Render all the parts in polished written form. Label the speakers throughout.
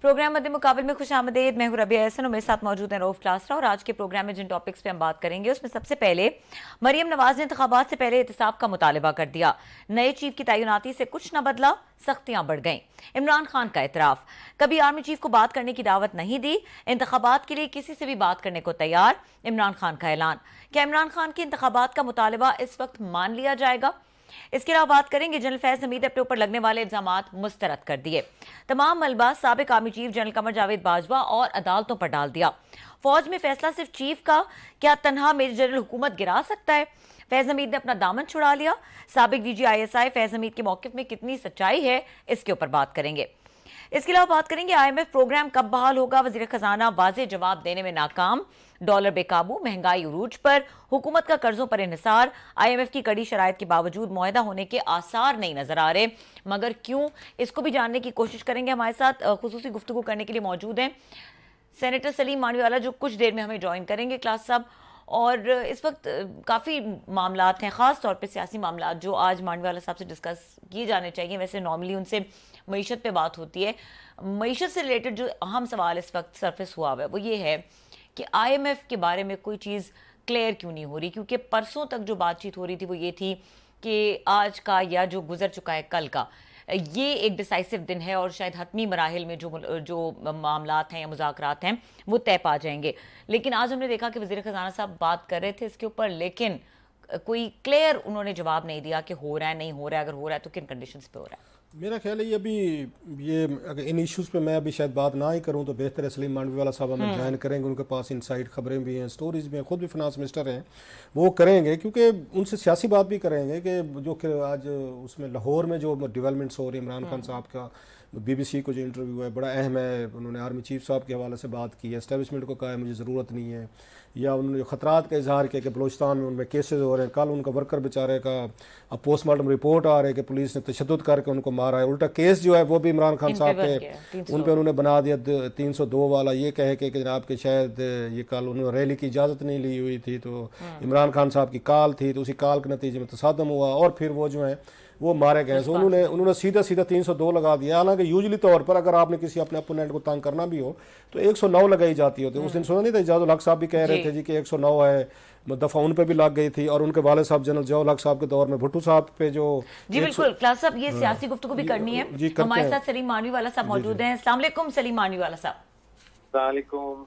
Speaker 1: Programme मध्य मुकाबले में खुश आमदेद। मैं हूं रबिया एहसन और मेरे साथ मौजूद हैं रऊफ क्लासरा। और आज के प्रोग्राम में जिन टॉपिक्स पे हम बात करेंगे उसमें सबसे पहले मरियम नवाज ने इंतखाबात से पहले एहतसाब का मुतालबा कर दिया। नए चीफ की तैनाती से कुछ न बदला, सख्तियां बढ़ गईं। इमरान खान का एतराफ, कभी आर्मी चीफ को बात करने की दावत नहीं दी, इंतखाबात के लिए किसी से भी बात करने को तैयार। इमरान खान का ऐलान, क्या इमरान खान के इंतखाबात का मुतालबा इस वक्त मान लिया जाएगा? इसके अलावा बात करेंगे जनरल फैज हमीद अपने ऊपर लगने वाले इल्जामात मुस्तरद कर दिए। तमाम मलबा साबिक army chief general Qamar Javed Bajwa और अदालतों पर डाल दिया। फौज में फैसला सिर्फ चीफ का, क्या तनहा मेजर जनरल हुकूमत गिरा सकता है? फैज हमीद ने अपना दामन छुड़ा लिया। साबिक डीजी ISI फैज हमीद के मौकिफ में कितनी सच्चाई है, इसके ऊपर बात करेंगे। इसके अलावा बात करेंगे IMF प्रोग्राम कब बहाल होगा, वजीर खजाना वाज़ेह जवाब देने में नाकाम। डॉलर बेकाबू, महंगाई उरूज पर, हुकूमत का कर्जों पर इन्हिसार। IMF की कड़ी शराइत के बावजूद मुआहदा होने के आसार नहीं नजर आ रहे, मगर क्यों, इसको भी जानने की कोशिश करेंगे। हमारे साथ खुसूसी गुफ्तगू करने के लिए मौजूद हैं सेनेटर सलीम मानवीवाला, जो कुछ देर में हमें ज्वाइन करेंगे क्लास साहब। और इस वक्त काफ़ी मामलात हैं, ख़ास तौर पे सियासी मामलात, जो आज मानवीवाला साहब से डिस्कस किए जाने चाहिए। वैसे नॉर्मली उनसे मईशत पे बात होती है। मईशत से रिलेटेड जो अहम सवाल इस वक्त सरफेस हुआ है वो ये है कि IMF के बारे में कोई चीज़ क्लियर क्यों नहीं हो रही, क्योंकि परसों तक जो बातचीत हो रही थी वो ये थी कि आज का या जो गुजर चुका है कल का, ये एक डिसाइसिव दिन है और शायद हतमी मराहिल में जो मामलात हैं या मुज़ाकरात हैं वो तय पा जाएंगे। लेकिन आज हमने देखा कि वज़ीर ख़ज़ाना साहब बात कर रहे थे इसके ऊपर, लेकिन कोई क्लियर उन्होंने जवाब नहीं दिया कि हो रहा है, नहीं हो रहा है, अगर हो रहा है तो किन कंडीशंस पे हो रहा है।
Speaker 2: मेरा ख्याल है ये अभी ये अगर इन इश्यूज़ पे मैं अभी शायद बात ना ही करूं तो बेहतर है। सलीम मानवीवाला साहब हमें ज्वाइन करेंगे, उनके पास इनसाइड खबरें भी हैं, स्टोरीज भी हैं, खुद भी फिनांस मिनिस्टर हैं, वो करेंगे, क्योंकि उनसे सियासी बात भी करेंगे कि जो कि आज उसमें लाहौर में जो डेवलपमेंट्स हो रही है, इमरान खान साहब का BBC को जो इंटरव्यू है बड़ा अहम है। उन्होंने आर्मी चीफ साहब के हवाले से बात की है, एस्टेब्लिशमेंट को कहा है मुझे ज़रूरत नहीं है, या उन्होंने जो ख़तरात का इजहार किया कि बलूचिस्तान में उनमें केसेस हो रहे हैं। कल उनका वर्कर बेचारे का अब पोस्टमार्टम रिपोर्ट आ रही है कि पुलिस ने तशद्दुद करके उनको मारा है। उल्टा केस जो है वो भी इमरान खान साहब के उन पर उन्होंने बना दिया 302 वाला, ये कहे कि जनाब के शायद ये कल उन्होंने रैली की इजाज़त नहीं ली हुई थी, तो इमरान खान साहब की काल थी, तो उसी काल के नतीजे में तसादम हुआ और फिर वो जो है वो मारे गए। तो उन्होंने सीधा 302 लगा दिया। हालांकि यूजली तौर पर अगर आपने किसी अपने अपोनेंट को तंग करना भी हो तो 109 लगाई जाती होती है। उस दिन सुना नहीं था इजाजुल हक साहब भी कह रहे थे जी कि 109 है, दफा उन पे भी लग गई थी। और उनके वाले साहब जनरल जवाहर हक साहब के दौर में भुट्टो साहब पे जो
Speaker 1: जी बिल्कुल क्लास साहब, ये सियासी गुफ्तगू भी करनी है। हमारे साथ सलीम मानवीवाला साहब मौजूद हैं। अस्सलाम वालेकुम सलीम मानवीवाला साहब।
Speaker 3: अस्सलाम वालेकुम।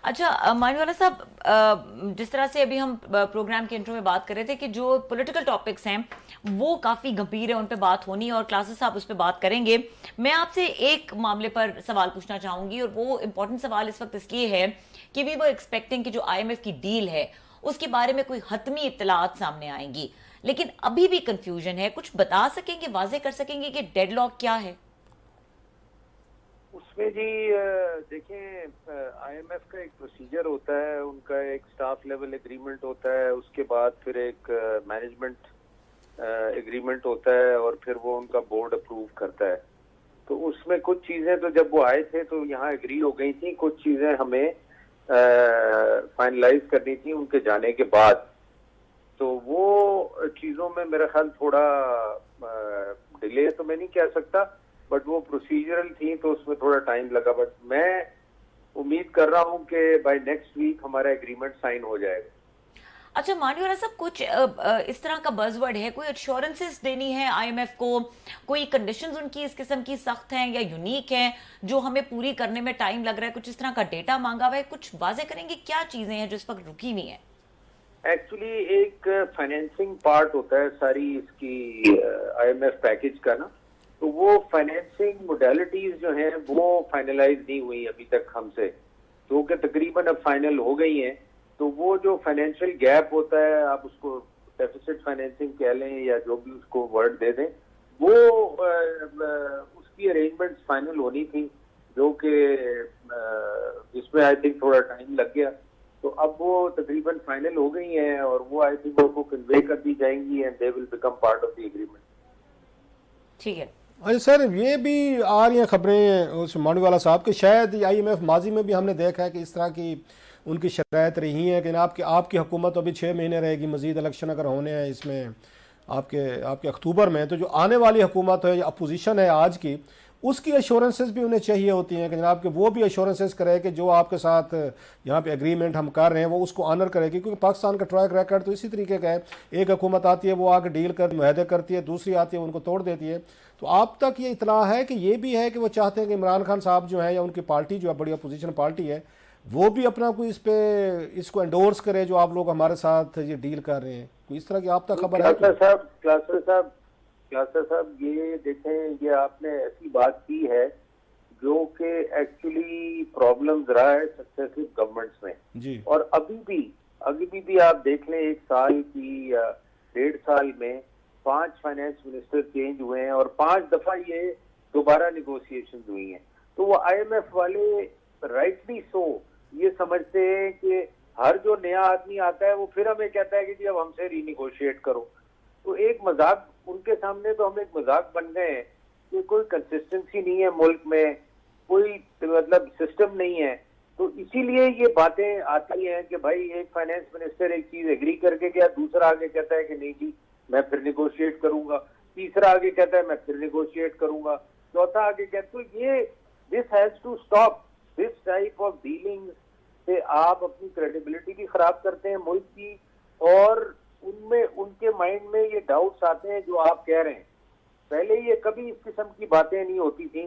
Speaker 1: अच्छा मानवीवाला साहब, जिस तरह से अभी हम प्रोग्राम के इंट्रो में बात कर रहे थे कि जो पॉलिटिकल टॉपिक्स हैं वो काफ़ी गंभीर है, उन पे बात होनी है और क्लासेस साहब उस पर बात करेंगे। मैं आपसे एक मामले पर सवाल पूछना चाहूँगी, और वो इम्पोर्टेंट सवाल इस वक्त इसलिए है कि वी वो एक्सपेक्टिंग कि जो IMF की डील है उसके बारे में कोई हतमी इत्तलात सामने आएंगी, लेकिन अभी भी कंफ्यूजन है। कुछ बता सकेंगे, वाजे कर सकेंगे कि डेडलॉक क्या है
Speaker 3: उसमें? जी देखें, IMF का एक प्रोसीजर होता है, उनका एक स्टाफ लेवल एग्रीमेंट होता है, उसके बाद फिर एक मैनेजमेंट एग्रीमेंट होता है और फिर वो उनका बोर्ड अप्रूव करता है। तो उसमें कुछ चीज़ें तो जब वो आए थे तो यहाँ एग्री हो गई थी, कुछ चीज़ें हमें फाइनलाइज करनी थी उनके जाने के बाद। तो वो चीज़ों में मेरा ख्याल थोड़ा डिले तो मैं नहीं कह सकता, बट वो प्रोसीजरल थी तो उसमें थोड़ा टाइम लगा। बट मैं उम्मीद कर रहा हूँ कि बाय नेक्स्ट वीक हमारा एग्रीमेंट साइन हो जाएगा।
Speaker 1: अच्छा मानवीवाला साहब, कुछ इस तरह का बज़वर्ड है, कोई एश्योरेंसेस देनी है IMF को, कोई कंडीशंस उनकी इस किस्म की सख्त हैं या यूनिक हैं जो हमें पूरी करने में टाइम लग रहा है, कुछ इस तरह का डेटा मांगा हुआ है, कुछ वाजे करेंगे क्या चीजें हैं जो इस वक्त रुकी हुई हैं?
Speaker 3: एक्चुअली एक फाइनेंसिंग पार्ट होता है सारी इसकी IMF पैकेज का ना, तो वो फाइनेंसिंग मोडेलिटीज जो हैं वो फाइनलाइज नहीं हुई अभी तक हमसे, जो कि तकरीबन अब फाइनल हो गई हैं। तो वो जो फाइनेंशियल गैप होता है, आप उसको डेफिसिट फाइनेंसिंग कह लें या जो भी उसको वर्ड दे दें, वो उसकी अरेंजमेंट्स फाइनल होनी थी, जो कि जिसमें आई थिंक थोड़ा टाइम लग गया। तो अब वो तकरीबन फाइनल हो गई हैं और वो आई थिंक उनको कन्वे कर दी जाएंगी and they will become part of the agreement.
Speaker 1: ठीक है।
Speaker 2: अच्छा सर, ये भी आ रही हैं खबरें उस मानवीवाला साहब के, शायद IMF माजी में भी हमने देखा है कि इस तरह की उनकी शराइत रही है कि आपकी हुकूमत अभी 6 महीने रहेगी, मजीद इलेक्शन अगर होने हैं इसमें आपके अक्टूबर में, तो जो आने वाली हुकूमत है या अपोजिशन है आज की, उसकी एश्योरेंसेस भी उन्हें चाहिए होती हैं कि जनाब कि वो भी एश्योरेंसेस करे कि जो आपके साथ यहाँ पे एग्रीमेंट हम कर रहे हैं वो उसको ऑनर करेगी, क्योंकि पाकिस्तान का ट्रैक रिकॉर्ड तो इसी तरीके का है। एक हुकूमत आती है वो आके डील कर मुआहदे करती है, दूसरी आती है उनको तोड़ देती है। तो आप तक ये इतला है कि ये भी है कि वो चाहते हैं कि इमरान खान साहब जो है या उनकी पार्टी जो है बड़ी अपोजिशन पार्टी है वो भी अपना कोई इस पे इसको एंडोर्स करे जो आप लोग हमारे साथ ये डील कर रहे हैं? कोई इस तरह की आप तक खबर है?
Speaker 3: क्लासर साहब ये देखें, ये आपने ऐसी बात की है जो कि एक्चुअली प्रॉब्लम्स रहा है सक्सेसिव गवर्नमेंट्स में
Speaker 2: जी।
Speaker 3: और अभी भी आप देख लें 1 साल की या 1.5 साल में 5 फाइनेंस मिनिस्टर चेंज हुए हैं और 5 दफा ये दोबारा निगोशिएशन हुई हैं। तो वो IMF वाले राइटली सो ये समझते हैं कि हर जो नया आदमी आता है वो फिर हमें कहता है कि जी अब हमसे रीनिगोशिएट करो। तो एक मजाक उनके सामने, तो हम एक मजाक बन गए हैं कि कोई कंसिस्टेंसी नहीं है मुल्क में, कोई मतलब सिस्टम नहीं है। तो इसीलिए ये बातें आती हैं कि भाई एक फाइनेंस मिनिस्टर एक चीज एग्री करके गया, दूसरा आगे कहता है कि नहीं जी मैं फिर निगोशिएट करूंगा, तीसरा आगे कहता है मैं फिर निगोशिएट करूंगा, चौथा आगे कहता है। तो ये this has to stop, this type of dealing से आप अपनी क्रेडिबिलिटी भी खराब करते हैं मुल्क की, और उनमें उनके माइंड में ये डाउट्स आते हैं जो आप कह रहे हैं। पहले ये कभी इस किस्म की बातें नहीं होती थी।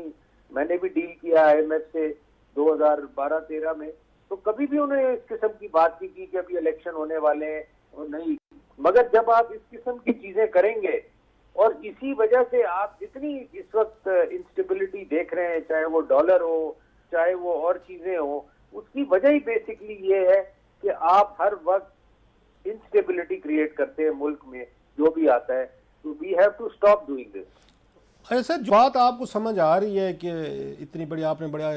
Speaker 3: मैंने भी डील किया IMF से 2012-13 में, तो कभी भी उन्होंने इस किस्म की बात नहीं की कि अभी इलेक्शन होने वाले हैं और नहीं। मगर जब आप इस किस्म की चीजें करेंगे, और इसी वजह से आप जितनी इस वक्त इंस्टेबिलिटी देख रहे हैं, चाहे वो डॉलर हो चाहे वो और चीजें हो, उसकी वजह ही बेसिकली ये है कि आप हर वक्त इंस्टेबिलिटी क्रिएट करते हैं मुल्क में जो भी आता है। तो we have to stop doing this.
Speaker 2: ऐसा जो बात आपको समझ आ रही है कि इतनी बड़ी आपने बड़ा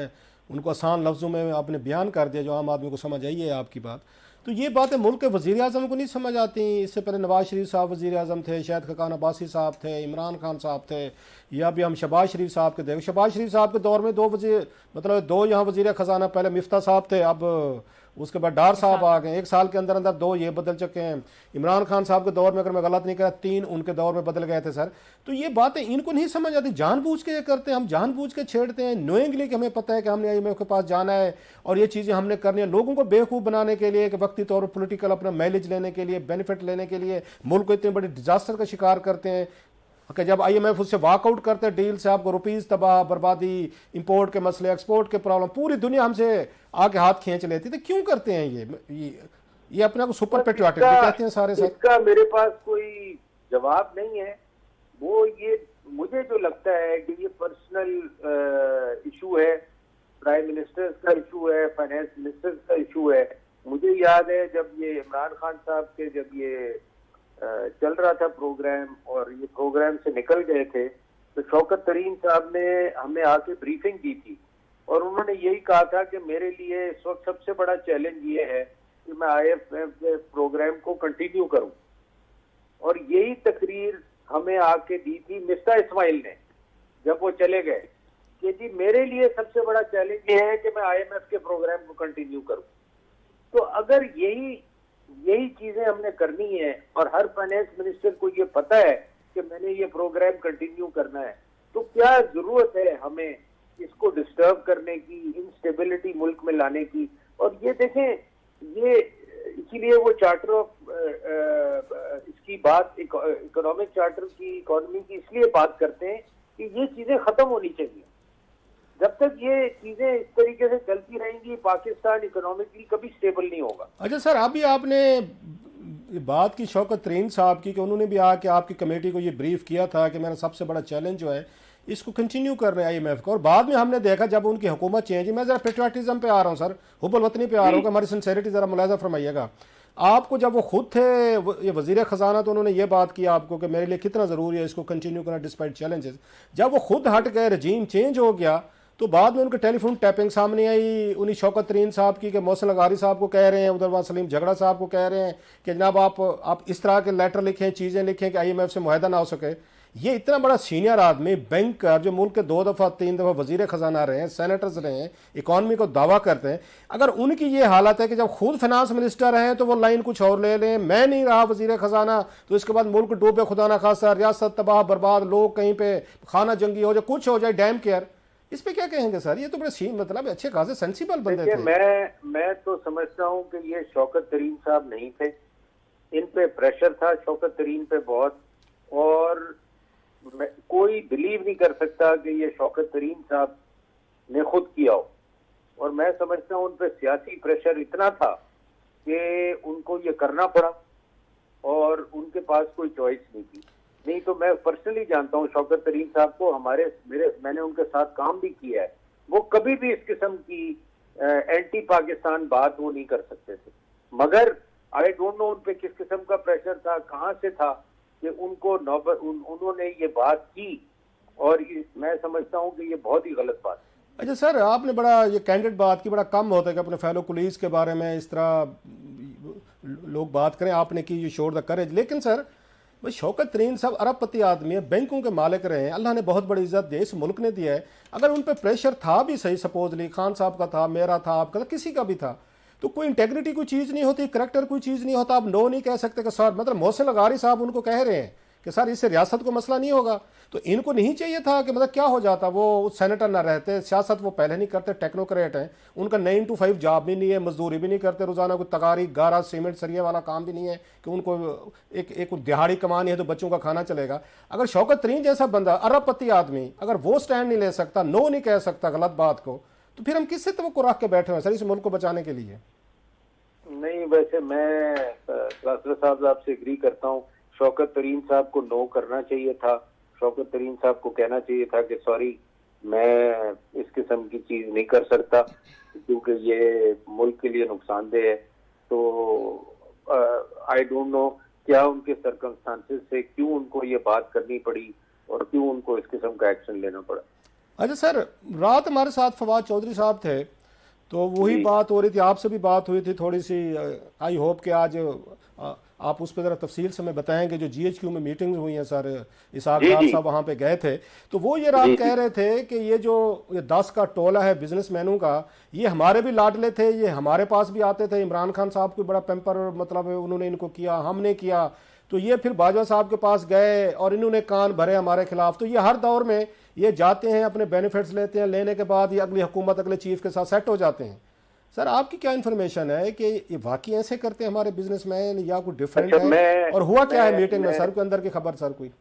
Speaker 2: उनको आसान लफ्ज़ों में आपने बयान कर दिया जो आम आदमी को समझ आई है आपकी बात, तो ये बातें मुल्क के वज़ीर आज़म को नहीं समझ आती? इससे पहले नवाज शरीफ साहब वज़ीर आज़म थे, शायद खकान अब्बासी साहब थे, इमरान खान साहब थे, या भी हम शहबाज शरीफ साहब के देख, शहबाज शरीफ साहब के दौर में 2 वज़ीर मतलब 2 यहाँ वज़ीर ख़जाना, पहले मिफ्ता साहब थे, अब उसके बाद डार साहब आ गए। 1 साल के अंदर अंदर 2 ये बदल चुके हैं। इमरान खान साहब के दौर में अगर मैं गलत नहीं करा 3 उनके दौर में बदल गए थे सर। तो ये बातें इनको नहीं समझ आती, जानबूझ के ये करते हैं, हम जानबूझ के छेड़ते हैं नोइंगली कि हमें पता है कि हमने IMF के पास जाना है और ये चीज़ें हमने करनी है, लोगों को बेवकूफ़ बनाने के लिए, कि वक्ती तौर पर पोलिटिकल अपना माइलेज लेने के लिए, बेनिफिट लेने के लिए मुल्क को इतने बड़े डिजास्टर का शिकार करते हैं कि जब IMF उससे वॉकआउट करते हैं डील से, आपको रुपीज़ तबाह बर्बादी, इंपोर्ट के मसले, एक्सपोर्ट के प्रॉब्लम, पूरी दुनिया हमसे आके हाथ खींच लेती। तो क्यों करते हैं ये अपने को सुपर पेट्रियाटिक भी कहते हैं सारे।
Speaker 3: इसका मेरे पास कोई जवाब नहीं है। वो ये मुझे जो लगता है कि ये पर्सनल इशू है, प्राइम मिनिस्टर का इशू है, फाइनेंस मिनिस्टर का इशू है। मुझे याद है जब ये इमरान खान साहब के जब ये चल रहा था प्रोग्राम और ये प्रोग्राम से निकल गए थे, तो शौकत तरीन साहब ने हमें आके ब्रीफिंग की थी और उन्होंने यही कहा था कि मेरे लिए इस वक्त सबसे बड़ा चैलेंज ये है कि मैं IMF प्रोग्राम को कंटिन्यू करूं। और यही तकरीर हमें आके दी थी मिफ्ता इस्माइल ने जब वो चले गए कि जी मेरे लिए सबसे बड़ा चैलेंज ये है कि मैं IMF के प्रोग्राम को कंटिन्यू करूं। तो अगर यही चीजें हमने करनी है और हर फाइनेंस मिनिस्टर को ये पता है कि मैंने ये प्रोग्राम कंटिन्यू करना है, तो क्या जरूरत है हमें इसको डिस्टर्ब करने की, इंस्टेबिलिटी मुल्क में लाने की। और ये देखें, ये इसीलिए वो चार्टर ऑफ इसकी बात इकोनॉमिक चार्टर की, इकोनॉमी की इसलिए बात करते हैं कि ये चीजें खत्म होनी चाहिए। जब तक ये चीजें इस तरीके से चलती रहेंगी, पाकिस्तान इकोनॉमिकली कभी स्टेबल नहीं होगा।
Speaker 2: अच्छा सर, अभी आपने बात की शौकत तरीन साहब की कि उन्होंने भी आके आपकी कमेटी को ये ब्रीफ किया था कि मेरा सबसे बड़ा चैलेंज जो है इसको कंटिन्यू कर रहे हैं IMF को, और बाद में हमने देखा जब उनकी हुकूमत चेंज, मैं जरा पेट्रियाटिज्म पे आ रहा हूँ सर, हुब्बुल वतनी पे आ रहा हूँ, हमारी सिंसेरिटी जरा मुलाजा फरमाइएगा। आपको जब वो खुद थे ये वजीर खजाना, तो उन्होंने ये बात की आपको कि मेरे लिए कितना ज़रूरी है इसको कंटिन्यू करना डिस्पाइट चैलेंजेस। जब वो खुद हट गए, रजीम चेंज हो गया, तो बाद में उनके टेलीफोन टैपिंग सामने आई उन्हीं शौकत तरीन साहब की कि मोहसिन लगारी साहब को कह रहे हैं, उधर वहाँ सलीम झगड़ा साहब को कह रहे हैं कि जनाब आप इस तरह के लेटर लिखें, चीज़ें लिखें कि IMF से मुआहदा ना हो सके। ये इतना बड़ा सीनियर आदमी, बैंक का, जो मुल्क के 2 दफ़ा 3 दफ़ा वजीर खजाना रहे हैं, सेनेटर्स रहे हैं, इकॉनमी को दावा करते हैं, अगर उनकी ये हालत है कि जब खुद फाइनेंस मिनिस्टर हैं तो वो लाइन कुछ और ले लें, मैं नहीं रहा वजीर खजाना तो इसके बाद मुल्क डूबे, खुदा ना खासा, रियासत तबाह बर्बाद, लोग कहीं पे खाना जंगी हो जाए, कुछ हो जाए, डैम केयर, इस पे क्या कहेंगे सर? ये तो बड़े सीन, मतलब अच्छे खासे सेंसिबल बंदे थे।
Speaker 3: मैं तो समझता हूँ कि ये शौकत तरीन साहब नहीं थे, इन पे प्रेशर था शौकत तरीन पे बहुत, और कोई बिलीव नहीं कर सकता कि ये शौकत तरीन साहब ने खुद किया हो। और मैं समझता हूँ उन पे सियासी प्रेशर इतना था कि उनको ये करना पड़ा और उनके पास कोई चॉइस नहीं थी। नहीं तो मैं पर्सनली जानता हूँ शौकत तरीन साहब को, मैंने उनके साथ काम भी किया है, वो कभी भी इस किस्म की एंटी पाकिस्तान बात वो नहीं कर सकते थे। मगर आई डोंट नो उन पे किस किस्म का प्रेशर था, कहाँ से था कि उनको उन्होंने ये बात की, और मैं समझता हूँ कि ये बहुत ही गलत बात है।
Speaker 2: अच्छा सर, आपने बड़ा ये कैंडिडेट बात की, बड़ा कम होता है कि अपने फेलो कुलीग्स के बारे में इस तरह लोग बात करें, आपने की यू शोड द करेज। लेकिन सर भाई शौकत तरीन साहब अरबपति आदमी है, बैंकों के मालिक रहे हैं, अल्लाह ने बहुत बड़ी इज्जत दी, इस मुल्क ने दिया है। अगर उन पर प्रेशर था भी सही, सपोजली खान साहब का था, मेरा था, आपका था, किसी का भी था, तो कोई इंटेग्रिटी कोई चीज़ नहीं होती, करेक्टर कोई चीज़ नहीं होता, आप नो नहीं कह सकते कि सर, मतलब मोहसिन लगारी साहब उनको कह रहे हैं कि सर इससे रियासत को मसला नहीं होगा, तो इनको नहीं चाहिए था कि मतलब क्या हो जाता, वो सेनेटर ना रहते, सियासत वो पहले नहीं करते, टेक्नोक्रेट हैं, उनका 9 to 5 जॉब भी नहीं है, मजदूरी भी नहीं करते, रोजाना कोई तगारी गारा सीमेंट सरिया वाला काम भी नहीं है कि उनको एक दिहाड़ी कमानी है तो बच्चों का खाना चलेगा। अगर शौकत तरीन जैसा बंदा, अरबपति आदमी, अगर वो स्टैंड नहीं ले सकता, नो नहीं कह सकता गलत बात को, तो फिर हम किससे तवक्को रख के बैठे हैं सर इस मुल्क को बचाने के लिए?
Speaker 3: नहीं, वैसे मैं क्लासर साहब आपसे एग्री करता हूँ, शौकत तरीन साहब को नो करना चाहिए था, शौकत तरीन साहब को कहना चाहिए था कि सॉरी, मैं इस किस्म की चीज नहीं कर सकता क्योंकि ये मुल्क के लिए नुकसानदेह है। तो आई डोंट नो क्या उनके सर्कमस्टांसेस से क्यों उनको ये बात करनी पड़ी और क्यों उनको इस किस्म का एक्शन लेना पड़ा।
Speaker 2: अच्छा सर, रात हमारे साथ फवाद चौधरी साहब थे, तो वही बात हो रही थी, आपसे भी बात हुई थी थोड़ी सी, आई होप कि आज आप उस पर ज़रा तफसील से हमें बताएंगे। जो GHQ में मीटिंग्स हुई हैं सर, इसाक डार साहब वहाँ पे गए थे, तो वो ये रात कह रहे थे कि ये 10 का टोला है बिजनेसमैनों का, ये हमारे भी लाडले थे, ये हमारे पास भी आते थे, इमरान खान साहब को बड़ा पेम्पर, मतलब उन्होंने इनको किया, हमने किया, तो ये फिर बाजवा साहब के पास गए और इन्होंने कान भरे हमारे खिलाफ। तो ये हर दौर में ये जाते हैं, अपने बेनिफिट्स लेते हैं, लेने के बाद ये अगली हुकूमत, अगले चीफ के साथ सेट हो जाते हैं। सर आपकी क्या इन्फॉर्मेशन है कि ये वाकई ऐसे करते हैं हमारे बिजनेसमैन या कोई डिफरेंट है, और हुआ क्या है मीटिंग में सर के अंदर की खबर सर कोई?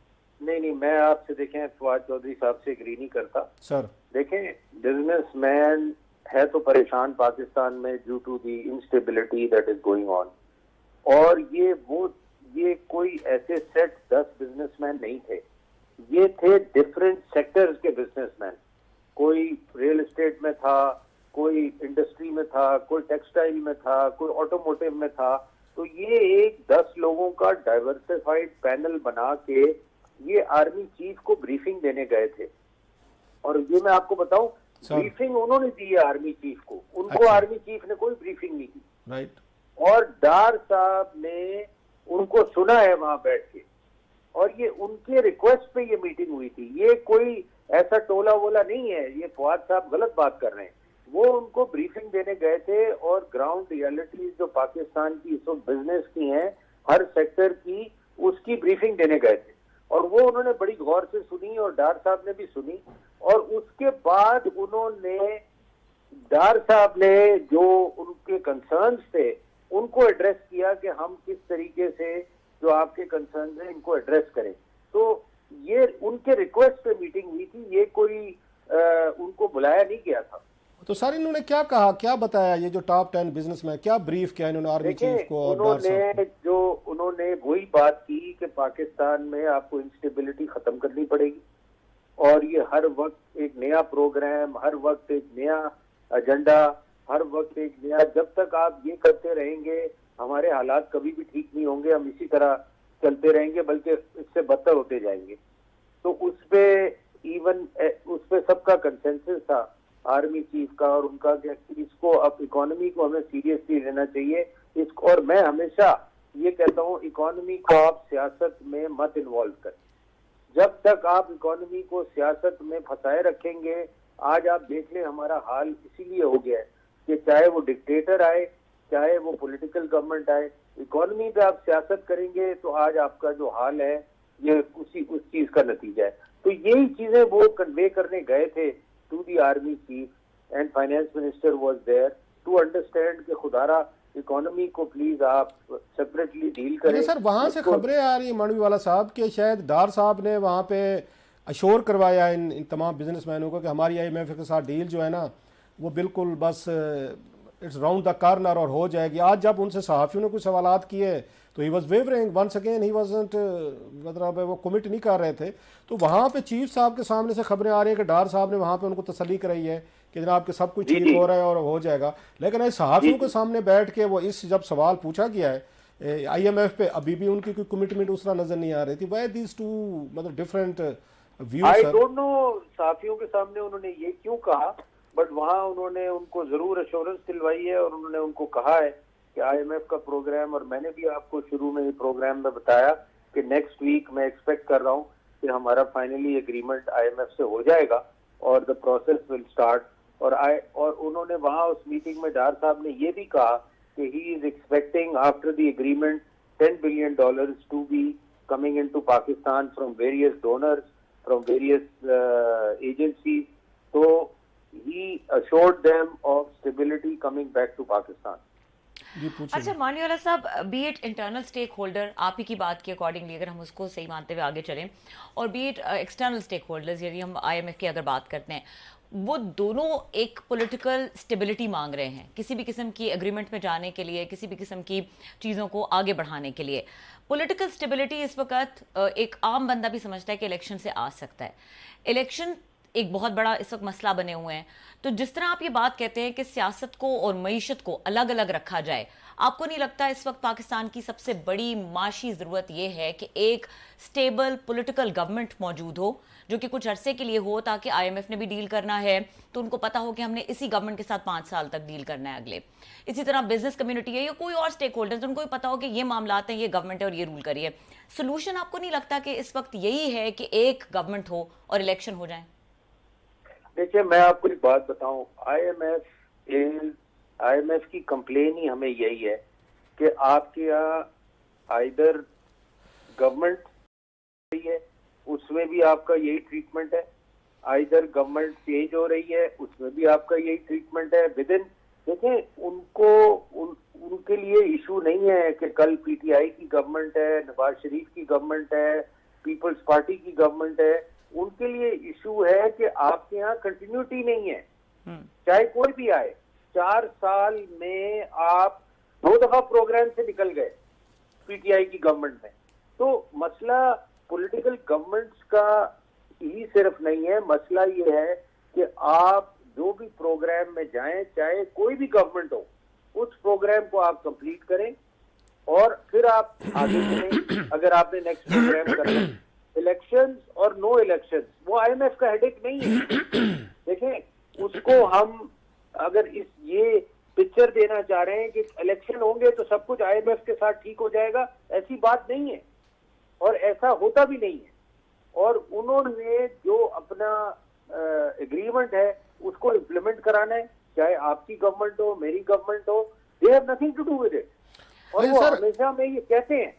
Speaker 3: नहीं, मैं आपसे देखें फवाद चौधरी साहब से एग्री नहीं करता
Speaker 2: सर।
Speaker 3: देखें, बिजनेसमैन है तो परेशान पाकिस्तान में due to the instability that is going on, और ये कोई ऐसे सेट 10 बिजनेसमैन नहीं थे, ये थे डिफरेंट सेक्टर्स के बिजनेसमैन। कोई रियल एस्टेट में था, कोई इंडस्ट्री में था, कोई टेक्सटाइल में था, कोई ऑटोमोटिव में था। तो ये एक 10 लोगों का डाइवर्सिफाइड पैनल बना के ये आर्मी चीफ को ब्रीफिंग देने गए थे। और ये मैं आपको बताऊं, ब्रीफिंग उन्होंने दी है आर्मी चीफ को, उनको आर्मी चीफ ने कोई ब्रीफिंग नहीं की।
Speaker 2: राइट।
Speaker 3: और डार साहब ने उनको सुना है वहां बैठ के, और ये उनके रिक्वेस्ट पे ये मीटिंग हुई थी। ये कोई ऐसा टोला वोला नहीं है, ये फवाद साहब गलत बात कर रहे हैं। वो उनको ब्रीफिंग देने गए थे और ग्राउंड रियलिटीज जो पाकिस्तान की इस वक्त बिजनेस की हैं, हर सेक्टर की, उसकी ब्रीफिंग देने गए थे। और वो उन्होंने बड़ी गौर से सुनी और डार साहब ने भी सुनी, और उसके बाद उन्होंने, डार साहब ने जो उनके कंसर्न्स थे उनको एड्रेस किया कि हम किस तरीके से जो आपके कंसर्न्स हैं इनको एड्रेस करें। तो ये उनके रिक्वेस्ट पे मीटिंग हुई थी, ये कोई उनको बुलाया नहीं गया था।
Speaker 2: तो सर इन्होंने क्या कहा, क्या बताया, ये जो टॉप 10 बिजनेसमैन क्या ब्रीफ किया इन्होंने आर्मी चीफ को? और
Speaker 3: उन्होंने वही बात की कि पाकिस्तान में आपको इंस्टेबिलिटी खत्म करनी पड़ेगी, और ये हर वक्त एक नया प्रोग्राम, हर वक्त एक नया एजेंडा, हर वक्त एक नया, जब तक आप ये करते रहेंगे हमारे हालात कभी भी ठीक नहीं होंगे, हम इसी तरह चलते रहेंगे बल्कि इससे बदतर होते जाएंगे। तो उस पे सबका कंसेंसस था आर्मी चीफ का और उनका कि इसको अब इकोनॉमी को हमें सीरियसली लेना चाहिए इसको। और मैं हमेशा ये कहता हूँ, इकोनॉमी को आप सियासत में मत इन्वॉल्व करें। जब तक आप इकोनॉमी को सियासत में फंसाए रखेंगे, आज आप देख लें हमारा हाल इसीलिए हो गया है कि चाहे वो डिक्टेटर आए, चाहे वो पॉलिटिकल गवर्नमेंट आए, इकोनॉमी पे आप सियासत करेंगे तो आज आपका जो हाल है ये उस चीज का नतीजा है। तो यही चीजें वो कन्वे करने गए थे to the army chief and finance minister was there to understand कि खुदारा इकोनॉमी को प्लीज आप सेपरेटली डील करें।
Speaker 2: सर वहाँ से खबरें आ रही है मांडवीवाला साहब के शायद डार साहब ने वहाँ पे अश्योर करवाया इन तमाम बिजनेसमैनों को कि हमारी IMF के साथ डील जो है ना वो बिल्कुल बस इट्स राउंड द कार्नर और हो जाएगी। आज जब उनसे सहाफ़ियों ने कुछ सवालात किए तो he was wavering once again, he wasn't, मतलब वो कमिट नहीं कर रहे थे। तो वहाँ पे चीफ साहब के सामने से खबरें आ रही है कि डार साहब ने वहाँ पे उनको तसल्ली कराई है कि जनाब के सब कुछ ठीक हो रहा है और हो जाएगा। लेकिन ऐसे सहाफ़ियों के सामने बैठ के वो इस जब सवाल पूछा गया है IMF पे, अभी भी उनकी कोई कमिटमेंट उस तरह नजर नहीं आ रही थी। वाई दीज टू मतलब different view?
Speaker 3: I don't know साथियों के सामने उन्होंने ये क्यों कहा, बट वहाँ उन्होंने उनको जरूर अश्योरेंस दिलवाई है और उन्होंने उनको कहा है कि IMF का प्रोग्राम, और मैंने भी आपको शुरू में ही प्रोग्राम में बताया कि नेक्स्ट वीक मैं एक्सपेक्ट कर रहा हूँ कि हमारा फाइनली एग्रीमेंट IMF से हो जाएगा और द प्रोसेस विल स्टार्ट। और उन्होंने वहाँ उस मीटिंग में डार साहब ने ये भी कहा कि he is expecting after the agreement $10 billion to be coming into Pakistan from various donors, from various agencies. तो he assured them of stability coming back to Pakistan.
Speaker 1: अच्छा मांडवीवाला साहब, be it internal stakeholder, आप ही की बात के accordingly अगर हम उसको सही मानते हुए आगे चलें, और be it external stakeholders, यदि हम IMF की अगर बात करते हैं, वो दोनों एक पॉलिटिकल स्टेबिलिटी मांग रहे हैं किसी भी किस्म की एग्रीमेंट में जाने के लिए, किसी भी किस्म की चीज़ों को आगे बढ़ाने के लिए। पॉलिटिकल स्टेबिलिटी इस वक्त एक आम बंदा भी समझता है कि इलेक्शन से आ सकता है। इलेक्शन एक बहुत बड़ा इस वक्त मसला बने हुए हैं। तो जिस तरह आप ये बात कहते हैं कि सियासत को और मईशत को अलग अलग रखा जाए, आपको नहीं लगता इस वक्त पाकिस्तान की सबसे बड़ी माशी ज़रूरत यह है कि एक स्टेबल पॉलिटिकल गवर्नमेंट मौजूद हो जो कि कुछ अरसे के लिए हो, ताकि IMF ने भी डील करना है तो उनको पता हो कि हमने इसी गवर्नमेंट के साथ 5 साल तक डील करना है अगले। इसी तरह बिजनेस कम्युनिटी है या कोई और स्टेक होल्डर्स, उनको भी पता हो कि ये मामलात हैं, ये गवर्नमेंट है और ये रूल करिए। सोल्यूशन आपको नहीं लगता कि इस वक्त यही है कि एक गवर्नमेंट हो और इलेक्शन हो जाए?
Speaker 3: देखिए मैं आपको एक बात बताऊं, IMF की कंप्लेन ही हमें यही है कि आपके यहाँ आइदर गवर्नमेंट है उसमें भी आपका यही ट्रीटमेंट है, आइदर गवर्नमेंट चेंज हो रही है उसमें भी आपका यही ट्रीटमेंट है विद इन। देखें उनके लिए इशू नहीं है कि कल PTI की गवर्नमेंट है, नवाज शरीफ की गवर्नमेंट है, पीपल्स पार्टी की गवर्नमेंट है। उनके लिए इशू है कि आपके यहाँ कंटिन्यूटी नहीं है, चाहे कोई भी आए। 4 साल में आप 2 दफा प्रोग्राम से निकल गए PTI की गवर्नमेंट में। तो मसला पॉलिटिकल गवर्नमेंट्स का ही सिर्फ नहीं है, मसला ये है कि आप जो भी प्रोग्राम में जाएं, चाहे कोई भी गवर्नमेंट हो, उस प्रोग्राम को आप कंप्लीट करें और फिर आप आगे चलें। अगर आपने नेक्स्ट प्रोग्राम करना, इलेक्शंस और नो इलेक्शंस वो IMF का हेडेक नहीं है। देखें उसको हम अगर ये पिक्चर देना चाह रहे हैं कि इलेक्शन होंगे तो सब कुछ IMF के साथ ठीक हो जाएगा, ऐसी बात नहीं है और ऐसा होता भी नहीं है। और उन्होंने जो अपना एग्रीमेंट है उसको इम्प्लीमेंट कराना है, चाहे आपकी गवर्नमेंट हो, मेरी गवर्नमेंट हो, they have nothing to do with it. और वो हमेशा में ये कहते हैं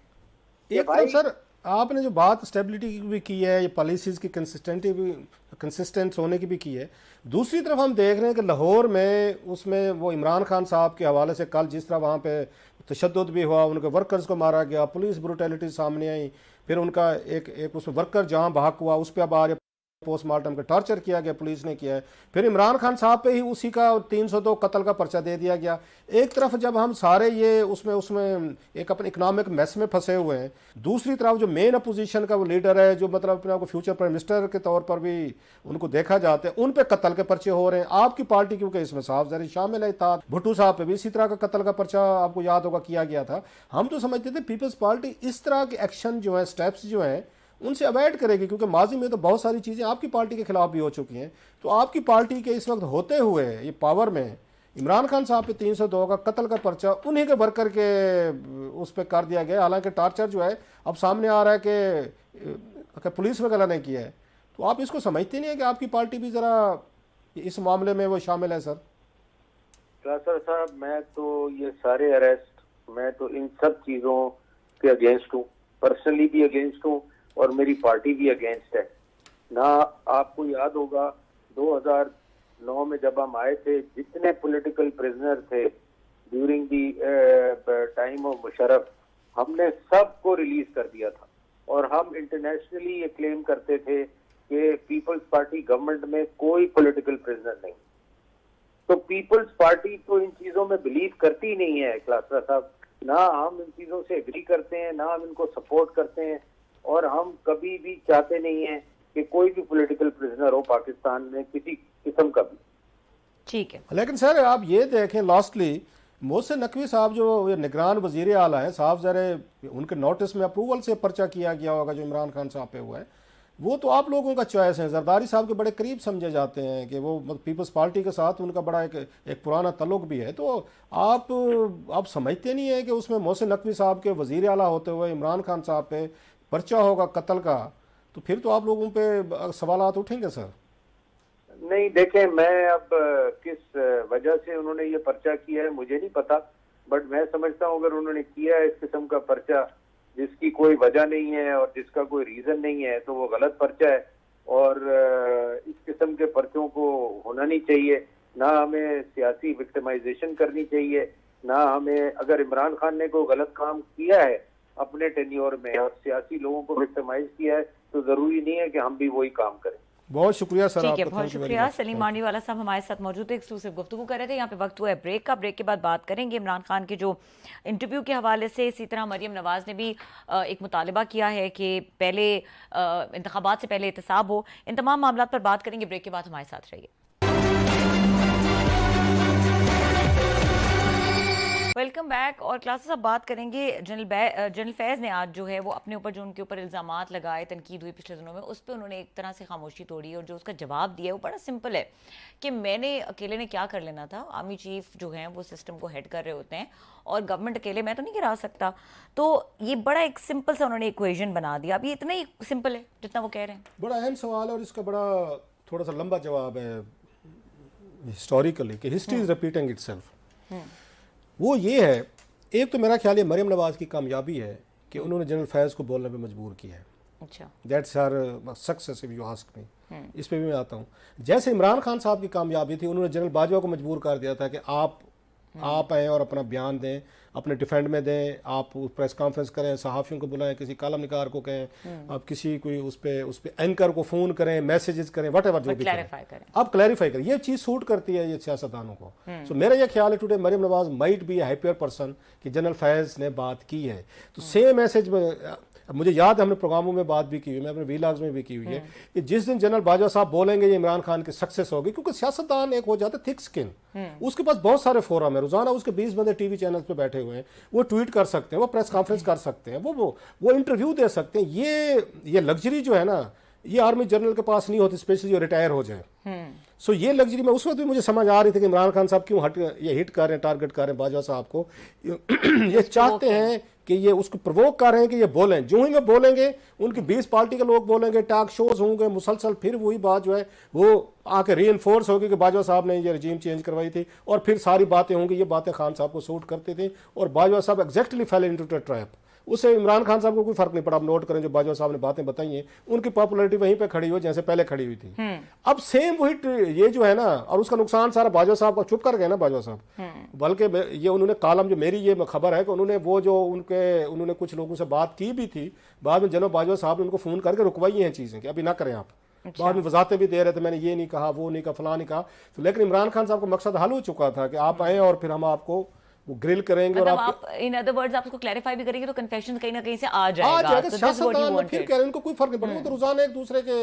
Speaker 2: एक तरफ सर आपने जो बात स्टेबिलिटी की भी की है, ये पॉलिसीज की कंसिस्टेंट होने की भी की है। दूसरी तरफ हम देख रहे हैं कि लाहौर में उसमें वो इमरान खान साहब के हवाले से कल जिस तरह वहाँ पे तशद्दुद भी हुआ, उनके वर्कर्स को मारा गया, पुलिस ब्रूटैलिटी सामने आई, फिर उनका एक उसमें वर्कर जहाँ बहक हुआ उस पर अब आ रहे पोस्टमार्टम का टॉर्चर किया गया, पुलिस ने किया है। फिर इमरान खान साहब पे ही उसी का 302 कत्ल का पर्चा दे दिया गया। एक तरफ जब हम सारे ये उसमें एक अपने इकोनॉमिक मेस में फंसे हुए हैं, दूसरी तरफ जो मेन अपोजिशन का वो लीडर है जो मतलब अपने आपको फ्यूचर प्राइम मिनिस्टर के तौर पर भी उनको देखा जाता है, उन पे कत्ल के पर्चे हो रहे हैं। आपकी पार्टी क्योंकि इसमें साफ ज़ाहिर शामिल है, इत्तेहाद भुट्टो साहब पे भी इसी तरह का कत्ल का पर्चा आपको याद होगा किया गया था। हम तो समझते थे पीपल्स पार्टी इस तरह के एक्शन जो है, स्टेप्स जो हैं, उनसे अवॉइड करेगी, क्योंकि माजी में तो बहुत सारी चीज़ें आपकी पार्टी के खिलाफ भी हो चुकी हैं। तो आपकी पार्टी के इस वक्त होते हुए ये पावर में इमरान खान साहब पे 302 का कत्ल का पर्चा उन्हीं के वर्कर के उस पर कर दिया गया। हालांकि टार्चर जो है अब सामने आ रहा है कि अगर पुलिस वगैरह ने किया है, तो आप इसको समझते नहीं है कि आपकी पार्टी भी ज़रा इस मामले में वो शामिल है? सर
Speaker 3: क्लासर साहब, मैं तो ये सारे अरेस्ट, मैं तो इन सब चीज़ों के अगेंस्ट हूँ, पर्सनली भी अगेंस्ट हूँ और मेरी पार्टी भी अगेंस्ट है ना। आपको याद होगा 2009 में जब हम आए थे, जितने पॉलिटिकल प्रिजनर थे during the time of Musharraf, हमने सबको रिलीज कर दिया था और हम इंटरनेशनली ये क्लेम करते थे कि पीपल्स पार्टी गवर्नमेंट में कोई पॉलिटिकल प्रिजनर नहीं। तो पीपल्स पार्टी तो इन चीजों में बिलीव करती नहीं है क्लासरा साहब, ना हम इन चीजों से एग्री करते हैं, ना हम इनको सपोर्ट करते हैं और हम कभी भी चाहते नहीं हैं कि कोई भी पॉलिटिकल प्रिजनर हो पाकिस्तान में किसी किस्म का भी।
Speaker 1: ठीक है,
Speaker 2: लेकिन सर आप ये देखें, लास्टली मोहसिन नकवी साहब जो निगरान वजीर आला है साहब, ज़रा उनके नोटिस में अप्रूवल से पर्चा किया गया होगा जो इमरान खान साहब पे हुआ है, वो तो आप लोगों का चॉइस है। जरदारी साहब के बड़े करीब समझे जाते हैं कि वो पीपल्स पार्टी के साथ उनका बड़ा एक पुराना तल्लुक भी है। तो आप समझते नहीं है कि उसमें मोहसिन नकवी साहब के वजीर आला होते हुए इमरान खान साहब पे पर्चा होगा कत्ल का, तो फिर तो आप लोगों पे सवालात उठेंगे सर।
Speaker 3: नहीं देखें, मैं अब किस वजह से उन्होंने ये पर्चा किया है मुझे नहीं पता, बट मैं समझता हूँ अगर उन्होंने किया है इस किस्म का पर्चा जिसकी कोई वजह नहीं है और जिसका कोई रीजन नहीं है, तो वो गलत पर्चा है और इस किस्म के पर्चों को होना नहीं चाहिए। ना हमें सियासी विक्टिमाइजेशन करनी चाहिए, ना हमें, अगर इमरान खान ने कोई गलत काम किया है अपने टेन्योर में और सियासी लोगों को विक्टिमाइज किया है, तो जरूरी नहीं है कि हम भी वही काम करें।
Speaker 2: बहुत शुक्रिया सर।
Speaker 1: ठीक है, बहुत शुक्रिया। सलीम मांडीवाला साहब हमारे साथ मौजूद है, एक्सक्लूसिव गुफ्तगू कर रहे थे। यहाँ पे वक्त हुआ है ब्रेक का। ब्रेक के बाद बात करेंगे इमरान खान के जो इंटरव्यू के हवाले से। इसी तरह मरियम नवाज ने भी एक मुतालबा किया है कि पहले इंतखाबात से पहले एहतसाब हो। इन तमाम मामला पर बात करेंगे। ब्रेक के बाद हमारे साथ रहिए। Welcome back. और क्लासेस अब बात करेंगे जनरल फैज़ ने आज जो है वो अपने ऊपर जो उनके ऊपर इल्ज़ामात लगाए, तनकीद हुई पिछले दिनों में, उस पर उन्होंने एक तरह से खामोशी तोड़ी और जो उसका जवाब दिया है वो बड़ा सिंपल है कि मैंने अकेले ने क्या कर लेना था। आर्मी चीफ जो हैं वो सिस्टम को हेड कर रहे होते हैं और गवर्नमेंट अकेले मैं तो नहीं गिरा सकता। तो ये बड़ा एक सिंपल सा उन्होंने इक्वेशन बना दिया। अब ये इतना ही सिंपल है जितना वो कह रहे हैं।
Speaker 2: बड़ा अहम सवाल है और इसका बड़ा थोड़ा सा लंबा जवाब है हिस्टोरिकली कि हिस्ट्री इज रिपीटिंग इटसेल्फ। वो ये है, एक तो मेरा ख्याल है मरियम नवाज की कामयाबी है कि उन्होंने जनरल फैज़ को बोलने पे मजबूर किया है।
Speaker 1: अच्छा,
Speaker 2: that's our success if you ask me. इस पे भी मैं आता हूँ। जैसे इमरान खान साहब की कामयाबी थी, उन्होंने जनरल बाजवा को मजबूर कर दिया था कि आप आएँ और अपना बयान दें, अपने डिफेंड में दें, आप प्रेस कॉन्फ्रेंस करें, सहाफ़ियों को बुलाएं, किसी कालम निगार को कहें, आप किसी कोई उस पे एंकर को फ़ोन करें, मैसेजेस करें, व्हाटएवर जो भी करें, आप क्लैरिफाई करें। ये चीज़ सूट करती है ये सियासतदानों को। सो मेरा ये ख्याल है today Maryam Nawaz might be happier person कि जनरल फैज़ ने बात की है। तो सेम मैसेज में मुझे याद है हमने प्रोग्रामों में बात भी की हुई, मैं अपने वीलॉग्स में भी की हुई है कि जिस दिन जनरल बाजवा साहब बोलेंगे ये इमरान खान की सक्सेस होगी, क्योंकि सियासतदान एक हो जाता है थिक स्किन, उसके पास बहुत सारे फोरम है, रोजाना उसके 20 बंदे टीवी चैनल पे बैठे हुए हैं, वो ट्वीट कर सकते हैं, वो प्रेस कॉन्फ्रेंस कर सकते हैं, वो इंटरव्यू दे सकते हैं। ये लग्जरी जो है ना, ये आर्मी जनरल के पास नहीं होती, स्पेशली जो रिटायर हो जाए। सो ये लग्जरी में उस वक्त भी मुझे समझ आ रही थी कि इमरान खान साहब क्यों ये हिट कर रहे हैं, टारगेट कर रहे हैं बाजवा साहब को। ये चाहते हैं कि ये उसको प्रोवोक कर रहे हैं कि ये बोलें। जो ही वो बोलेंगे उनकी 20 पार्टी के लोग बोलेंगे, टॉक शोज होंगे मुसलसल, फिर वही बात जो है वो आके रीइंफोर्स होगी कि बाजवा साहब ने ये रजीम चेंज करवाई थी, और फिर सारी बातें होंगी। ये बातें खान साहब को सूट करती थी और बाजवा साहब exactly fail into the trap. उससे इमरान खान साहब को कोई फर्क नहीं पड़ा। आप नोट करें जो बाजवा साहब ने बातें बताई हैं, उनकी पॉपुलैरिटी वहीं पे खड़ी हुई जैसे पहले खड़ी हुई थी। अब सेम वही ये जो है ना, और उसका नुकसान सारा बाजवा साहब का, चुप कर गए ना बाजवा साहब। बल्कि ये उन्होंने कालम, जो मेरी ये खबर है कि उन्होंने कुछ लोगों से बात की भी थी, बाद में जनरल बाजवा साहब ने उनको फोन करके रुकवाई हैं चीजें कि अभी ना करें आप। बाद में वजातें भी दे रहे थे, मैंने ये नहीं कहा, वो नहीं कहा, फलां नहीं कहा। तो लेकिन इमरान खान साहब का मकसद हल हो चुका था कि आप आए और फिर हम आपको वो ग्रिल करेंगे।
Speaker 1: मतलब आप इन अदर वर्ड्स आप उसको क्लैरिफाई भी करेंगे तो कन्फेशन कहीं ना कहीं से आ जाएगा।
Speaker 2: सियासतदान फिर कह रहे हैं उनको कोई फर्क नहीं पड़ा, वो तो रोजाना एक दूसरे के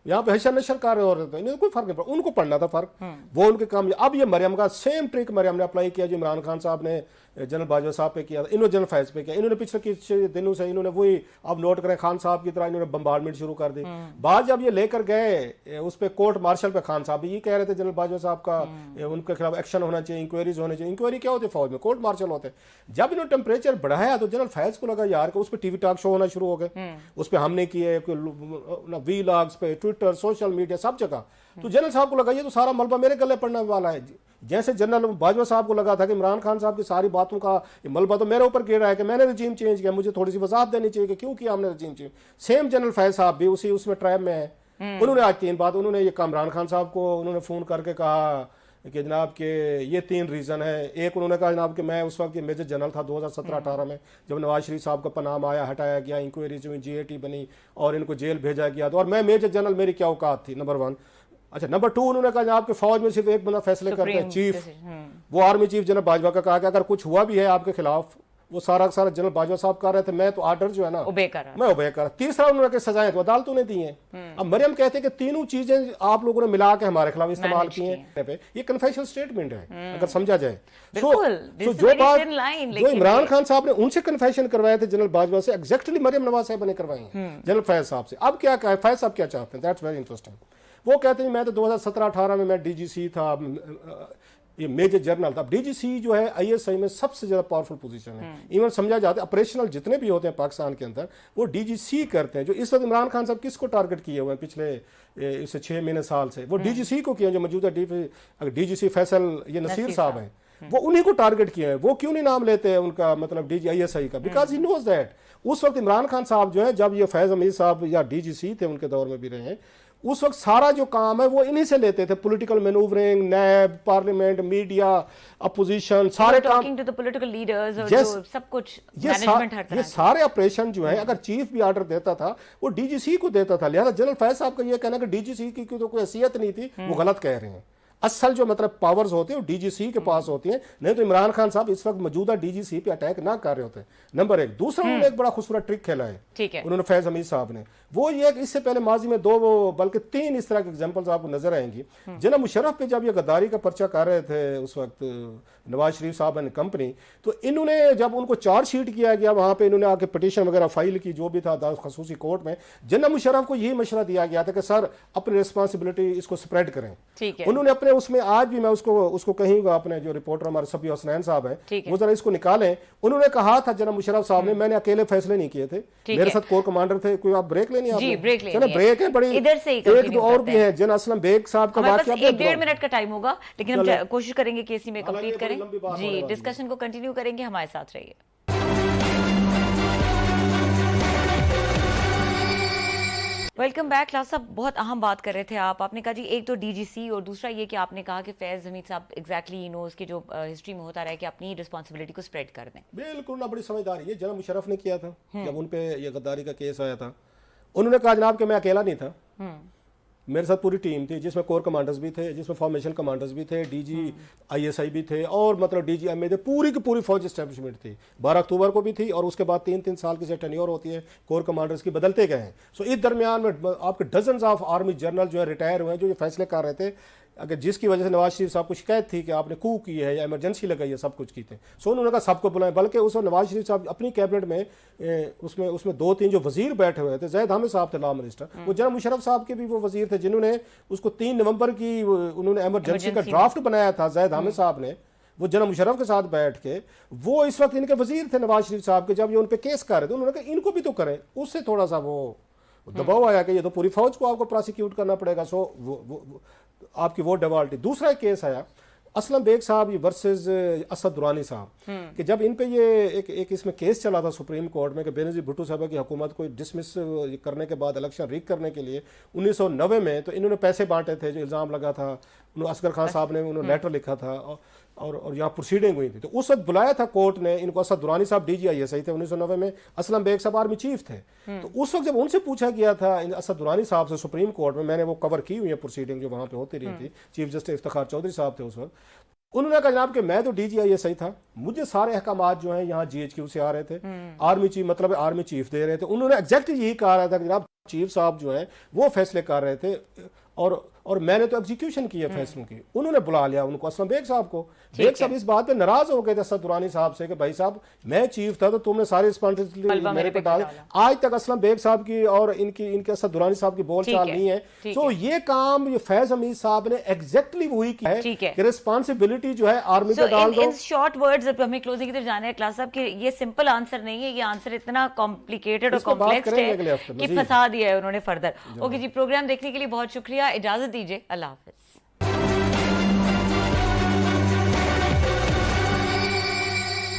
Speaker 2: यहाँ पे हशर नशर कर रहे हो रहे थे, इन्हें कोई फर्क नहीं पड़ा, उनको पढ़ना था फर्क, वो उनके काम। अब ये मरियम का सेम ट्रिक मरियम ने अप्लाई किया जो इमरान खान साहब ने जनरल बाजवा साहब पे किया, इन्होंने जनरल फैज़ पे किया। इन्होंने पिछले कुछ दिनों से इन्होंने वही, अब नोट करें, खान साहब की तरह इन्होंने बम्बार्डमेंट शुरू कर दी। बाद जब ये लेकर गए उस पर कोर्ट मार्शल पे, खान साहब ये कह रहे थे जनरल बाजवा साहब का उनके खिलाफ एक्शन होना चाहिए, इंक्वायरीज होनी चाहिए। इंक्वायरी क्या होती है फौज में, कोर्ट मार्शल होते हैं। जब इन्होंने टेम्परेचर बढ़ाया तो जनरल फैज को लगा यार कि उस पर टीवी टॉक शो होना शुरू हो गए, उस पर हमने किए वीलॉग्स पे, ट्विटर, सोशल मीडिया, सब जगह। तो जनरल साहब को लगा ये तो सारा मलबा मेरे गले पड़ने वाला है। जैसे जनरल बाजवा साहब को लगा था कि इमरान खान साहब की सारी बातों का मलबा तो मेरे ऊपर गिर रहा है कि मैंने रजीम चेंज किया, मुझे थोड़ी सी वजाहत देनी चाहिए कि क्यों किया हमने रजीम चेंज। सेम जनरल फैज साहब भी उसी उसमें ट्रैप में है। उन्होंने आज 3 बात उन्होंने ये इमरान खान साहब को उन्होंने फोन करके कहा कि जनाब के ये 3 रीज़न है। एक उन्होंने कहा जनाब कि मैं उस वक्त मेजर जनरल था 2017-18 में, जब नवाज शरीफ साहब का पनाम आया, हटाया गया, इंक्वायरीज हुई, GAT बनी और इनको जेल भेजा गया, तो और मैं मेजर जनरल, मेरी क्या औकात थी, नंबर 1। अच्छा, नंबर 2 उन्होंने कहा जनाब कि फौज में सिर्फ एक बंदा फैसले करता है, चीफ। वो आर्मी चीफ जनरल बाजवा का कहा कि अगर कुछ हुआ भी है आपके खिलाफ, वो सारा का सारा जनरल बाजवा साहब कर रहे थे, मैं तो आर्डर जो है ना मैं ओबे कर। तीसरा उन्होंने सजाएं तो अदालतों ने दी हैं। अब मरियम कहते हैं कि तीनों चीजें आप लोगों ने मिला के हमारे खिलाफ इस्तेमाल की हैं। ये कन्फेशनल स्टेटमेंट है अगर समझा जाए। जो बात जो इमरान खान साहब ने उनसे कन्फेशन करवाए थे जनरल बाजवा से, एग्जैक्टली मरियम नवाज साहब ने करवाई हैं जनरल फैज साहब से। अब क्या कहा फैज साहब क्या चाहते हैं, दैट्स वेरी इंटरेस्टिंग। वो कहते हैं मैं तो 2017-18 में मैं DGC था, ये मेजर जनरल था। DGC जो है ISI में सबसे ज्यादा पावरफुल पोजीशन है। इवन समझा जाता है ऑपरेशनल जितने भी होते हैं पाकिस्तान के अंदर वो DGC करते हैं। जो इस वक्त इमरान खान साहब किसको टारगेट किए हुए हैं पिछले इससे 6 महीने साल से, वो DGC को किया। जो मौजूदा DGC फैसल ये नसीर साहब हैं, वो उन्हीं को टारगेट किया है। वो क्यों नहीं नाम लेते हैं उनका, मतलब ISI का, बिकॉज ही नोज दैट उस वक्त इमरान खान साहब जो है, जब ये फैज हमीद साहब या DGC थे उनके दौर में भी रहे हैं, उस वक्त सारा जो काम है वो इन्हीं से लेते थे। पॉलिटिकल मैनूवरिंग, नैब, पार्लियामेंट, मीडिया, अपोजिशन, सारे काम,
Speaker 1: टू द पॉलिटिकल लीडर्स और जो सब कुछ मैनेजमेंट हर तरह
Speaker 2: ये सारे ऑपरेशन जो है अगर चीफ भी ऑर्डर देता था वो DGC को देता था। लिहाजा जनरल फैज साहब का ये कहना कि DGC की तो कोई हैसियत नहीं थी, वो गलत कह रहे हैं। असल जो मतलब पावर्स होते हैं वो DGC के पास होती हैं, नहीं तो इमरान खान साहब इस वक्त मौजूदा DGC पे अटैक ना कर रहे होते। नंबर 1। दूसरा उन्होंने एक बड़ा खूबसूरत ट्रिक खेला है,
Speaker 1: ठीक है,
Speaker 2: उन्होंने फैज हमीद साहब ने, वो ये कि इससे पहले माजी में 2 बल्कि 3 इस तरह के एग्जांपल्स आपको नजर आएंगी। जनाब मुशर्रफ पे जब ये गद्दारी का पर्चा कर रहे थे उस वक्त नवाज शरीफ साहब एंड कंपनी, तो इन्होंने जब उनको चार्जशीट किया गया वहां पे इन्होंने आके पिटीशन वगैरह फाइल की, जो भी था खसूसी कोर्ट में, जनाब मुशर्रफ को यही मशवरा दिया गया था कि सर अपनी रिस्पॉन्सिबिलिटी इसको स्प्रेड करें। उन्होंने अपने उसमें आज भी मैं उसको कहूंगा, अपने जो रिपोर्टर हमारे सफी हसनैन साहब हैं वो जरा इसको निकालें। उन्होंने कहा था जनाब मुशर्रफ साहब ने, मैंने अकेले फैसले नहीं किए थे, मेरे साथ कोर कमांडर थे। कोई आप ब्रेक लेनी है? ब्रेक है बड़ी,
Speaker 1: इधर से
Speaker 2: एक दो और भी है। जन असलम बेग साहब का वाकया
Speaker 1: 1-1.5 मिनट का टाइम होगा, लेकिन हम कोशिश करेंगे कि इसी में कंप्लीट करें। जी, डिस्कशन को कंटिन्यू करेंगे, हमारे साथ रहिए। Welcome back. क्लास साहब, बहुत अहम बात कर रहे थे आपने कहा जी एक तो DGC और दूसरा ये कि आपने कहा कि फैज हमीद साहब एग्जैक्टली नो उसकी जो हिस्ट्री में होता रहा है कि अपनी रिस्पॉन्सिबिलिटी को स्प्रेड कर दें।
Speaker 2: बिल्कुल ना, बड़ी समझदारी है। जनरल मुशर्रफ ने किया था जब उन पे ये गद्दारी का केस आया था, उन्होंने कहा जनाब कि मैं अकेला नहीं था, मेरे साथ पूरी टीम थी जिसमें कोर कमांडर्स भी थे, जिसमें फॉर्मेशन कमांडर्स भी थे, DG ISI भी थे और मतलब DG MA थे, पूरी की पूरी फौज एस्टेब्लिशमेंट थी। 12 अक्टूबर को भी थी और उसके बाद 3-3 साल की टेन्योर होती है कोर कमांडर्स की, बदलते गए हैं। सो इस दरमियान में आपके डजन्स ऑफ आर्मी जनरल जो है रिटायर हुए हैं, जो ये फैसले कर रहे थे, अगर जिसकी वजह से नवाज शरीफ साहब को शिकायत थी कि आपने कू की है या इमरजेंसी लगाई है, सब कुछ की थे। सो उन्होंने कहा सबको बुलाएं, बल्कि उस नवाज शरीफ साहब अपनी कैबिनेट में उसमें 2-3 जो वजीर बैठे हुए थे, जैद हामिद साहब थे लॉ मिनिस्टर, वो जनरल मुशर्रफ साहब के भी वो वजीर थे जिन्होंने उसको 3 नवंबर की उन्होंने इमरजेंसी का ड्राफ्ट बनाया था। जैद हामिद साहब ने वो जनरल मुशर्रफ के साथ बैठ के, वो इस वक्त इनके वजीर थे नवाज शरीफ साहब के, जब ये उन पे केस कर रहे थे उन्होंने कहा इनको भी तो करें। उससे थोड़ा सा वो दबाव आया कि ये तो पूरी फौज को आपको प्रोसिक्यूट करना पड़ेगा। सो वो आपकी वो डिवाल्टी। दूसरा केस आया असलम बेग साहब वर्सेस असद दुरानी साहब, कि जब इन पे ये एक इसमें केस चला था सुप्रीम कोर्ट में कि बेनजीर भुट्टो साहब की हुकूमत को डिसमिस करने के बाद इलेक्शन रिग करने के लिए 1990 में तो इन्होंने पैसे बांटे थे, जो इल्ज़ाम लगा था। असगर खान साहब ने उन्होंने लेटर लिखा था और यहाँ प्रोसीडिंग हुई थी, तो उस वक्त बुलाया था कोर्ट ने इनको। असद दुरानी साहब DG ISI थे 1990 में, असलम बेग साहब आर्मी चीफ थे। तो उस वक्त जब उनसे पूछा गया था असद दुरानी साहब से सुप्रीम कोर्ट में, मैंने वो कवर की हुई है प्रोसीडिंग जो वहाँ पे होती रही थी, चीफ जस्टिस इफ्तिखार चौधरी साहब थे उस वक्त। उन्होंने कहा जनाब कि मैं तो DG ISI था, मुझे सारे अहकामात जो हैं यहाँ GHQ से आ रहे थे, आर्मी चीफ मतलब आर्मी चीफ दे रहे थे। उन्होंने एग्जैक्टली यही कहा रहा था कि जनाब चीफ साहब जो है वो फैसले कर रहे थे और और मैंने तो एग्जीक्यूशन की है फैसलों की। उन्होंने बुला लिया उनको, असलम बेग साहब को। बेग साहब इस बात पे नाराज हो गए थे असद दुरानी साहब से कि भाई साहब मैं चीफ था तो तुमने सारी रिस्पॉन्सिबिलिटी मेरे पे डाल। आज तक असलम बेग साहब की और इनके असद दुरानी साहब की बोलचाल नहीं है। तो ये काम ये फैज हमीद साहब ने एग्जैक्टली वही किया है कि रिस्पॉन्सिबिलिटी जो है आर्मी पे डाल दो।
Speaker 1: शॉर्ट वर्ड्स हमें क्लोजिंग की तरफ जाना है क्लास साहब कि ये सिंपल आंसर नहीं है, ये आंसर इतना कॉम्प्लिकेटेड और कॉम्प्लेक्स है कि फंसा दिया है उन्होंने फर्दर। ओके जी, प्रोग्राम देखने के लिए बहुत शुक्रिया, इजाजत दीजिए, अल्लाह हाफिज।